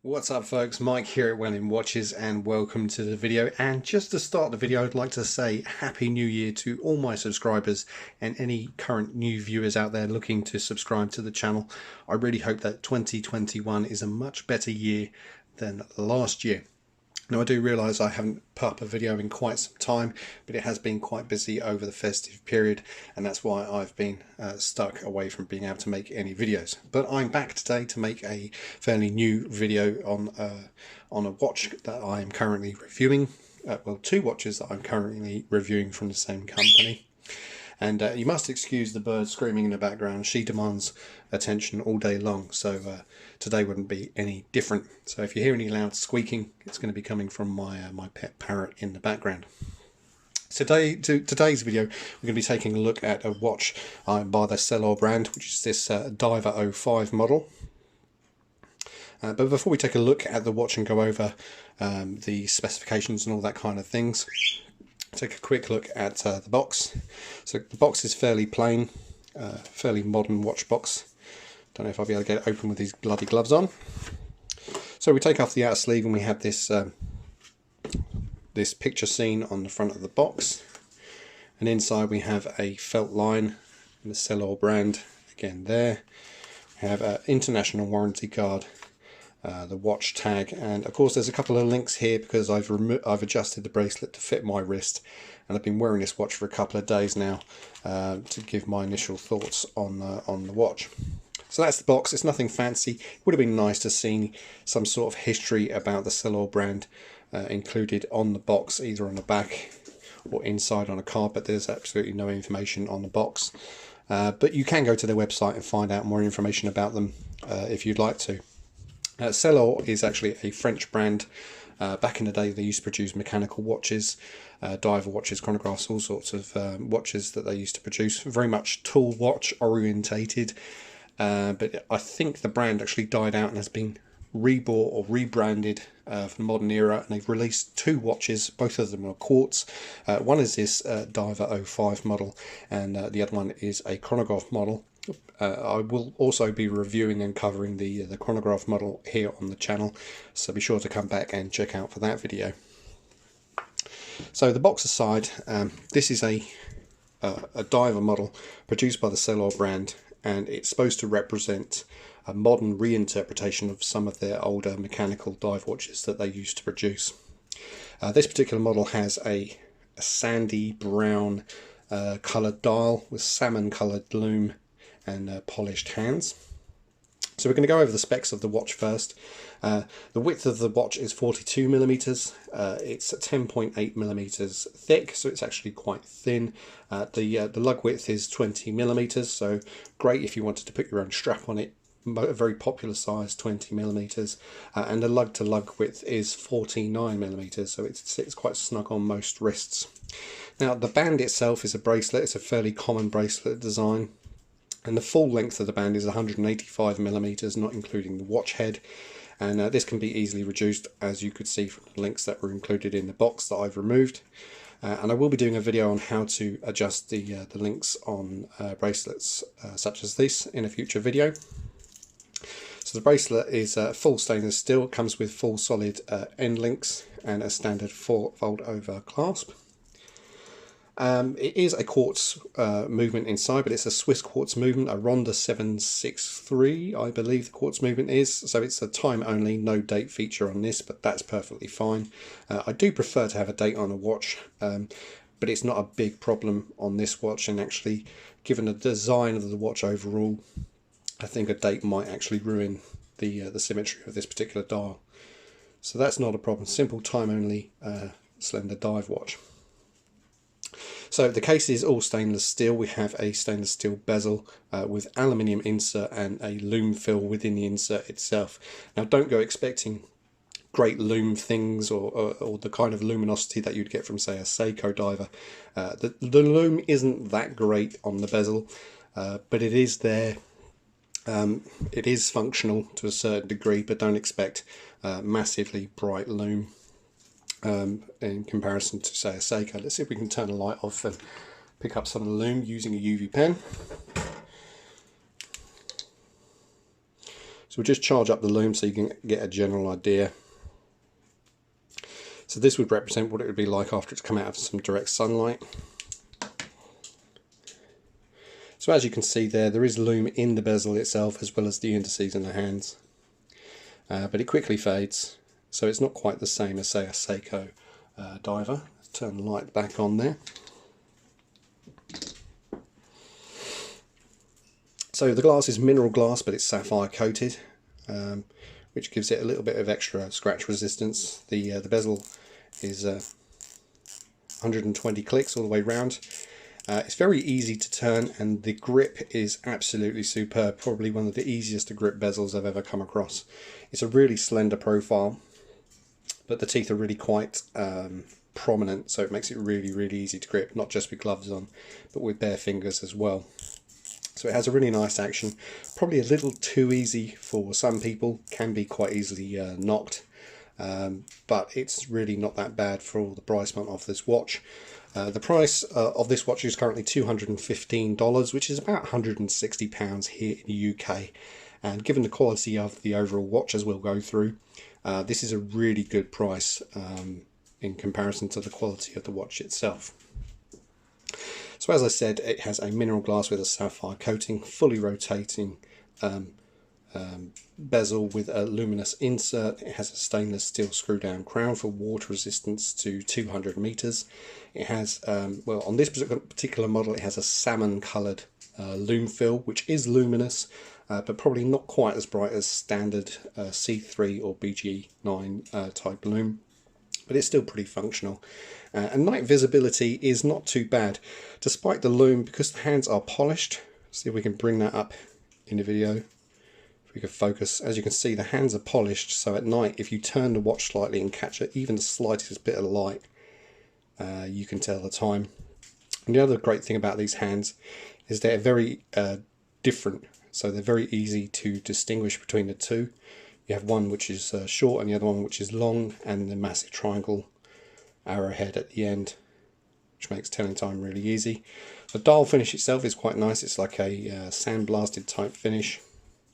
What's up folks, Mike here at Welling Watches and welcome to the video. And just to start the video, I'd like to say Happy New Year to all my subscribers and any current new viewers out there looking to subscribe to the channel. I really hope that 2021 is a much better year than last year. Now I do realise I haven't put up a video in quite some time, but it has been quite busy over the festive period, and that's why I've been stuck away from being able to make any videos. But I'm back today to make a fairly new video on a watch that I am currently reviewing. Well, two watches that I'm currently reviewing from the same company. And you must excuse the bird screaming in the background. She demands attention all day long, so today wouldn't be any different. So if you hear any loud squeaking, it's going to be coming from my pet parrot in the background. So today's video, we're going to be taking a look at a watch by the SELHOR brand, which is this Diver 05 model. But before we take a look at the watch and go over the specifications and all that kind of things, take a quick look at the box. So the box is fairly plain, fairly modern watch box. Don't know if I'll be able to get it open with these bloody gloves on. So we take off the outer sleeve and we have this this picture scene on the front of the box, and inside we have a felt line in the SELHOR brand again there. We have an international warranty card, the watch tag, and of course there's a couple of links here because I've adjusted the bracelet to fit my wrist, and I've been wearing this watch for a couple of days now to give my initial thoughts on the watch. So that's the box. It's nothing fancy. It would have been nice to see some sort of history about the SELHOR brand included on the box, either on the back or inside on a card, but there's absolutely no information on the box. But you can go to their website and find out more information about them if you'd like to. SELHOR is actually a French brand. Back in the day they used to produce mechanical watches, diver watches, chronographs, all sorts of watches that they used to produce. Very much tool watch orientated, but I think the brand actually died out and has been rebought or rebranded for the modern era, and they've released two watches. Both of them are quartz. One is this Diver 05 model, and the other one is a chronograph model. I will also be reviewing and covering the chronograph model here on the channel, so be sure to come back and check out for that video. So the box aside, this is a diver model produced by the SELHOR brand, and it's supposed to represent a modern reinterpretation of some of their older mechanical dive watches that they used to produce. This particular model has a sandy brown coloured dial with salmon coloured lume and polished hands. So we're going to go over the specs of the watch first. The width of the watch is 42mm. It's 10.8mm thick, so it's actually quite thin. The lug width is 20mm, so great if you wanted to put your own strap on it. A very popular size, 20mm, and the lug to lug width is 49mm, so it sits quite snug on most wrists. Now the band itself is a bracelet. It's a fairly common bracelet design, and the full length of the band is 185mm, not including the watch head, and this can be easily reduced, as you could see from the links that were included in the box that I've removed. And I will be doing a video on how to adjust the links on bracelets such as this in a future video. So the bracelet is full stainless steel. It comes with full solid end links and a standard fold over clasp. It is a quartz movement inside, but it's a Swiss quartz movement, a Ronda 763, I believe the quartz movement is. So it's a time only, no date feature on this, but that's perfectly fine. I do prefer to have a date on a watch, but it's not a big problem on this watch, and actually, given the design of the watch overall, I think a date might actually ruin the symmetry of this particular dial. So that's not a problem. Simple time only slender dive watch. So the case is all stainless steel. We have a stainless steel bezel with aluminium insert and a lume fill within the insert itself. Now don't go expecting great lume things or the kind of luminosity that you'd get from, say, a Seiko diver. The lume isn't that great on the bezel, but it is there. It is functional to a certain degree, but don't expect massively bright lume in comparison to, say, a Seiko. Let's see if we can turn the light off and pick up some of the lume using a UV pen. we'll just charge up the lume so you can get a general idea. So this would represent what it would be like after it's come out of some direct sunlight. So as you can see there is lume in the bezel itself as well as the indices in the hands. But it quickly fades, so it's not quite the same as, say, a Seiko diver. Let's turn the light back on there. So the glass is mineral glass, but it's sapphire coated, which gives it a little bit of extra scratch resistance. The bezel is 120 clicks all the way round. It's very easy to turn, and the grip is absolutely superb. Probably one of the easiest to grip bezels I've ever come across. It's a really slender profile, but the teeth are really quite prominent, so it makes it really easy to grip, not just with gloves on, but with bare fingers as well. So it has a really nice action. Probably a little too easy for some people, can be quite easily knocked, but it's really not that bad for the price point of this watch. The price of this watch is currently $215, which is about £160 here in the UK. And given the quality of the overall watch, as we'll go through, this is a really good price in comparison to the quality of the watch itself. So as I said, it has a mineral glass with a sapphire coating, fully rotating bezel with a luminous insert. It has a stainless steel screw down crown for water resistance to 200 meters. It has, well, on this particular model, it has a salmon coloured lume fill, which is luminous, but probably not quite as bright as standard C3 or BG9 type lume, but it's still pretty functional. And night visibility is not too bad, despite the lume, because the hands are polished. See if we can bring that up in the video. If we could focus, as you can see, the hands are polished, so at night, if you turn the watch slightly and catch even the slightest bit of light, you can tell the time. And the other great thing about these hands is they're very different, so they're very easy to distinguish between the two. You have one which is short and the other one which is long, and the massive triangle arrowhead at the end, which makes telling time really easy. The dial finish itself is quite nice. It's like a sandblasted type finish.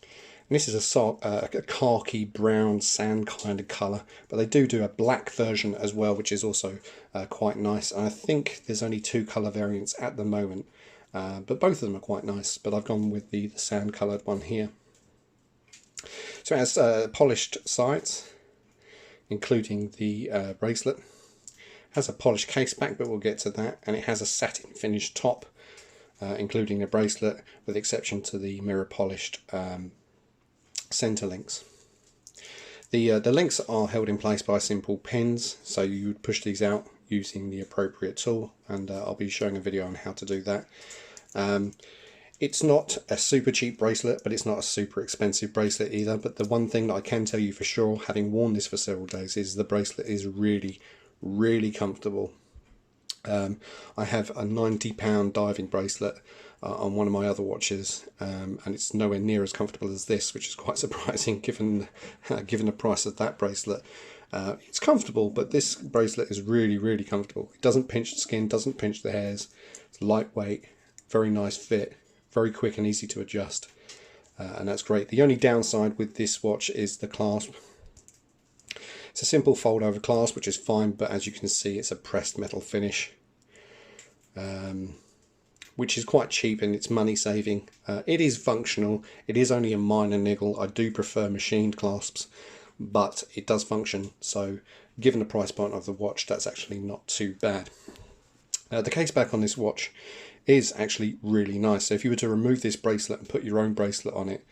And this is a khaki brown sand kind of colour, but they do a black version as well, which is also quite nice. And I think there's only 2 colour variants at the moment, but both of them are quite nice. But I've gone with the sand coloured one here. So it has polished sides, including the bracelet. It has a polished case back, but we'll get to that. And it has a satin finished top, including the bracelet, with the exception to the mirror polished center links. The links are held in place by simple pins, so you would push these out using the appropriate tool, and I'll be showing a video on how to do that. It's not a super cheap bracelet, but it's not a super expensive bracelet either. But the one thing that I can tell you for sure, having worn this for several days, is the bracelet is really comfortable. I have a £90 diving bracelet on one of my other watches, and it's nowhere near as comfortable as this, which is quite surprising given the price of that bracelet. It's comfortable, but this bracelet is really comfortable. It doesn't pinch the skin, doesn't pinch the hairs. It's lightweight, very nice fit, very quick and easy to adjust, and that's great. The only downside with this watch is the clasp. It's a simple fold over clasp, which is fine, but as you can see, it's a pressed metal finish, which is quite cheap and it's money saving. It is functional. It is only a minor niggle. I do prefer machined clasps, but it does function, so given the price point of the watch, that's actually not too bad. The case back on this watch is actually really nice. So if you were to remove this bracelet and put your own bracelet on it,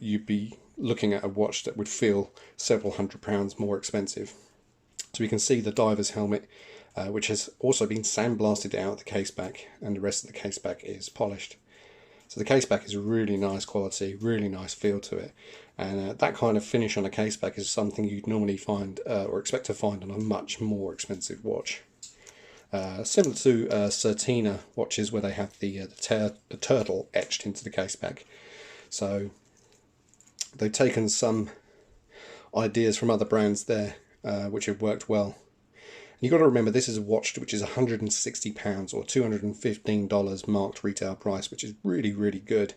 you'd be looking at a watch that would feel several £100 more expensive. So we can see the diver's helmet, which has also been sandblasted out of the case back, and the rest of the case back is polished. So the case back is really nice quality, really nice feel to it, and that kind of finish on a case back is something you'd normally find or expect to find on a much more expensive watch. Similar to Certina watches, where they have the turtle etched into the case back. So they've taken some ideas from other brands there, which have worked well. You've got to remember, this is a watch which is £160 or $215 marked retail price, which is really good.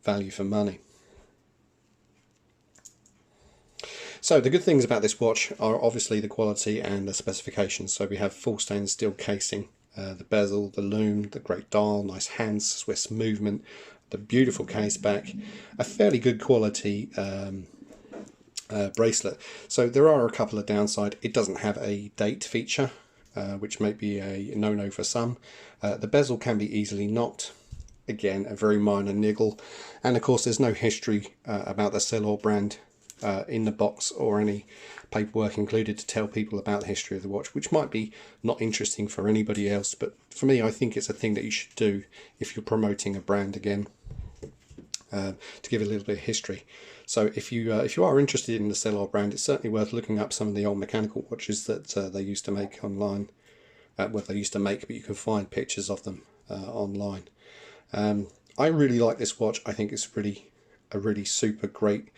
value for money. So the good things about this watch are obviously the quality and the specifications. So we have full stainless steel casing, the bezel, the lume, the great dial, nice hands, Swiss movement, the beautiful case back, a fairly good quality bracelet. So there are a couple of downsides. It doesn't have a date feature, which may be a no-no for some. The bezel can be easily knocked. Again, a very minor niggle. And of course there's no history about the SELHOR brand in the box or any paperwork included to tell people about the history of the watch, which might be not interesting for anybody else, but for me I think it's a thing that you should do if you're promoting a brand again, to give it a little bit of history. So if you are interested in the SELHOR brand, it's certainly worth looking up some of the old mechanical watches that they used to make online. Well, they used to make, but you can find pictures of them online. I really like this watch. I think it's a really super great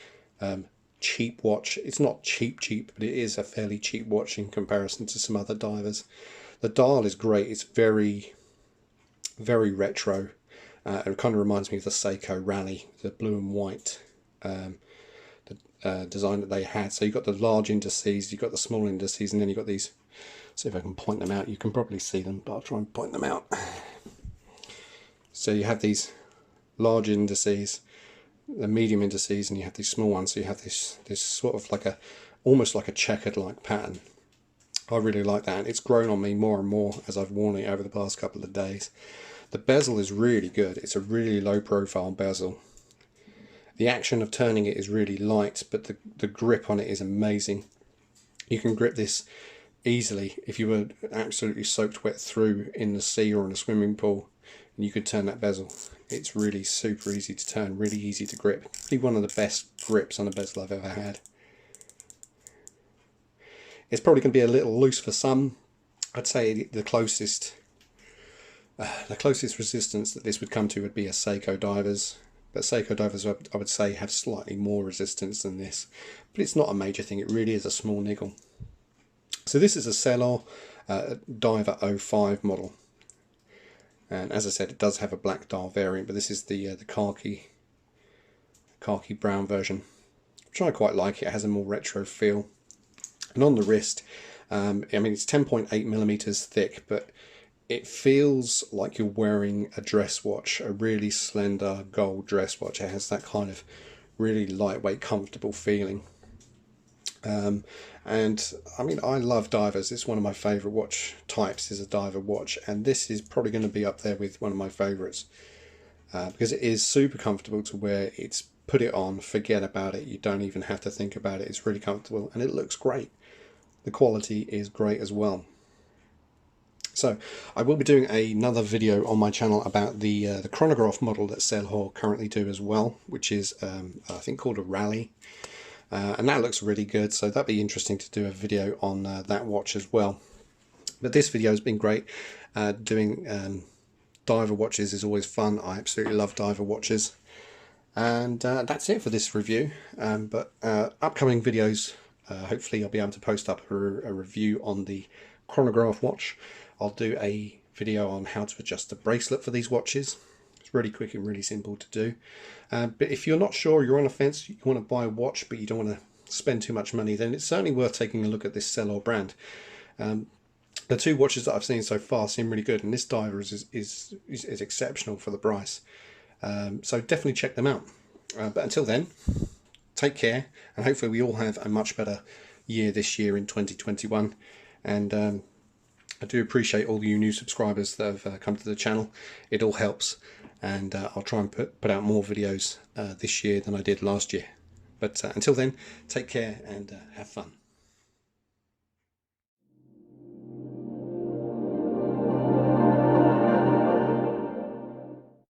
cheap watch. It's not cheap, but it is a fairly cheap watch in comparison to some other divers. The dial is great. It's very, very retro. It kind of reminds me of the Seiko Rally, the blue and white design that they had. So you've got the large indices, you've got the small indices, and then you've got these. See if I can point them out. You can probably see them, but I'll try and point them out. So you have these large indices, the medium indices, and you have these small ones. So you have this sort of like almost like a checkered like pattern. I really like that, and it's grown on me more and more as I've worn it over the past couple of days. The bezel is really good. It's a really low profile bezel. The action of turning it is really light, but the grip on it is amazing. You can grip this easily if you were absolutely soaked wet through in the sea or in a swimming pool, and you could turn that bezel. It's really super easy to turn, really easy to grip. Probably one of the best grips on a bezel I've ever had. It's probably going to be a little loose for some. I'd say the closest resistance that this would come to would be a Seiko divers. But Seiko divers, I would say, have slightly more resistance than this. But it's not a major thing. It really is a small niggle. So this is a SELHOR Diver 05 model. And as I said, it does have a black dial variant, but this is the khaki brown version, which I quite like. It has a more retro feel. And on the wrist, I mean, it's 10.8 millimeters thick, but it feels like you're wearing a dress watch, a really slender gold dress watch. It has that kind of really lightweight, comfortable feeling. And I mean, I love divers. It's one of my favorite watch types, is a diver watch, and this is probably going to be up there with one of my favorites, because it is super comfortable to wear. It's put it on, forget about it. You don't even have to think about it. It's really comfortable and it looks great. The quality is great as well. So I will be doing another video on my channel about the chronograph model that SELHOR currently do as well, which is I think called a Rally. And that looks really good, so that'd be interesting to do a video on that watch as well. But this video has been great. Doing diver watches is always fun. I absolutely love diver watches. And that's it for this review. But upcoming videos, hopefully I'll be able to post up a review on the chronograph watch. I'll do a video on how to adjust the bracelet for these watches. It's really quick and really simple to do. But if you're not sure, you're on a fence, you want to buy a watch but you don't want to spend too much money, then it's certainly worth taking a look at this SELHOR brand. The two watches that I've seen so far seem really good, and this diver is exceptional for the price. So definitely check them out. But until then, take care, and hopefully we all have a much better year this year in 2021. And I do appreciate all you new subscribers that have come to the channel. It all helps, and I'll try and put out more videos this year than I did last year. But until then, take care and have fun.